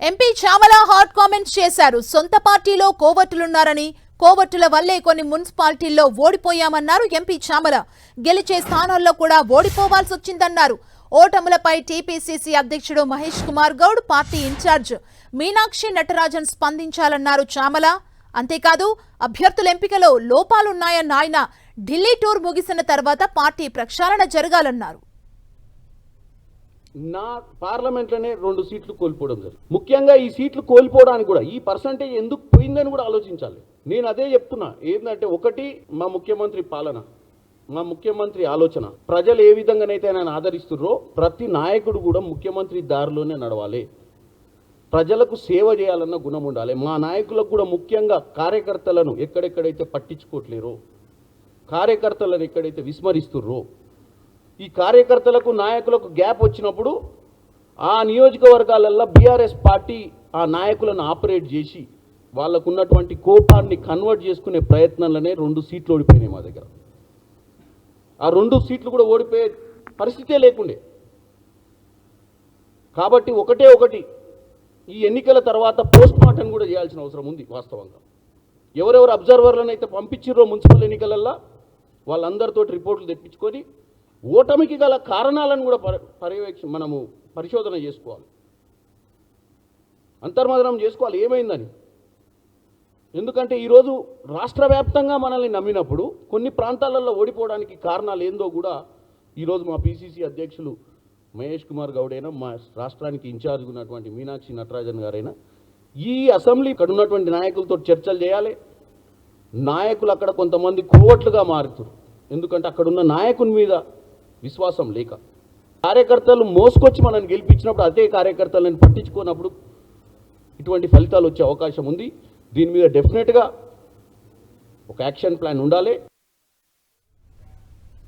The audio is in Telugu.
ఎంపీ చామల హాట్ కామెంట్స్ చేశారు. సొంత పార్టీలో కోవట్టులున్నారని, కోవట్టుల వల్లే కొన్ని మున్సిపాలిటీల్లో ఓడిపోయామన్నారు ఎంపీ చామల. గెలిచే స్థానాల్లో కూడా ఓడిపోవాల్సి వచ్చిందన్నారు. ఓటములపై టీపీసీసీ అధ్యక్షుడు మహేష్ కుమార్ గౌడ్, పార్టీ ఇన్ఛార్జ్ మీనాక్షి నటరాజన్ స్పందించాలన్నారు చామల. అంతేకాదు అభ్యర్థుల ఎంపికలో లోపాలున్నాయన్న ఆయన ఢిల్లీ టూర్ ముగిసిన తర్వాత పార్టీ ప్రక్షాళన జరగాలన్నారు. నా పార్లమెంట్లోనే 2 సీట్లు కోల్పోవడం జరిగింది. ముఖ్యంగా ఈ సీట్లు కోల్పోవడానికి కూడా ఈ పర్సంటేజ్ ఎందుకు పోయిందని కూడా ఆలోచించాలి. నేను అదే చెప్తున్నా. ఏంటంటే ఒకటి మా ముఖ్యమంత్రి పాలన, మా ముఖ్యమంత్రి ఆలోచన, ప్రజలు ఏ విధంగానైతే ఆయన ఆదరిస్తున్నారో ప్రతి నాయకుడు కూడా ముఖ్యమంత్రి దారిలోనే నడవాలి, ప్రజలకు సేవ చేయాలన్న గుణం ఉండాలి. మా నాయకులకు కూడా ముఖ్యంగా కార్యకర్తలను ఎక్కడెక్కడైతే పట్టించుకోవట్లేరో, కార్యకర్తలను ఎక్కడైతే విస్మరిస్తుర్రో, ఈ కార్యకర్తలకు నాయకులకు గ్యాప్ వచ్చినప్పుడు ఆ నియోజకవర్గాలల్లో బీఆర్ఎస్ పార్టీ ఆ నాయకులను ఆపరేట్ చేసి వాళ్ళకు ఉన్నటువంటి కోపాన్ని కన్వర్ట్ చేసుకునే ప్రయత్నంలోనే 2 సీట్లు ఓడిపోయినాయి మా దగ్గర. ఆ 2 సీట్లు కూడా ఓడిపోయే పరిస్థితే లేకుండే. కాబట్టి ఒకటి ఈ ఎన్నికల తర్వాత పోస్ట్ మార్టం కూడా చేయాల్సిన అవసరం ఉంది. వాస్తవంగా ఎవరెవరు అబ్జర్వర్లను అయితే పంపించిర్రో మున్సిపల్ ఎన్నికలల్లో వాళ్ళందరితో రిపోర్టులు తెప్పించుకొని ఓటమికి గల కారణాలను కూడా మనము పరిశోధన చేసుకోవాలి, అంతర్మదనం చేసుకోవాలి ఏమైందని. ఎందుకంటే ఈరోజు రాష్ట్ర వ్యాప్తంగా మనల్ని నమ్మినప్పుడు కొన్ని ప్రాంతాలలో ఓడిపోవడానికి కారణాలు ఏందో కూడా ఈరోజు మా పిసిసి అధ్యక్షులు మహేష్ కుమార్ గౌడ్ అయినా, మా రాష్ట్రానికి ఇన్ఛార్జ్ ఉన్నటువంటి మీనాక్షి నటరాజన్ గారైనా ఈ అసెంబ్లీ ఇక్కడ ఉన్నటువంటి నాయకులతో చర్చలు చేయాలి. నాయకులు అక్కడ కొంతమంది కోవట్లుగా మారుతారు. ఎందుకంటే అక్కడ ఉన్న నాయకుని మీద విశ్వాసం లేక, కార్యకర్తలు మోసుకొచ్చి మనల్ని గెలిపించినప్పుడు అదే కార్యకర్తలను పట్టించుకున్నప్పుడు ఇటువంటి ఫలితాలు వచ్చే అవకాశం ఉంది. దీని మీద డెఫినెట్గా ఒక యాక్షన్ ప్లాన్ ఉండాలి.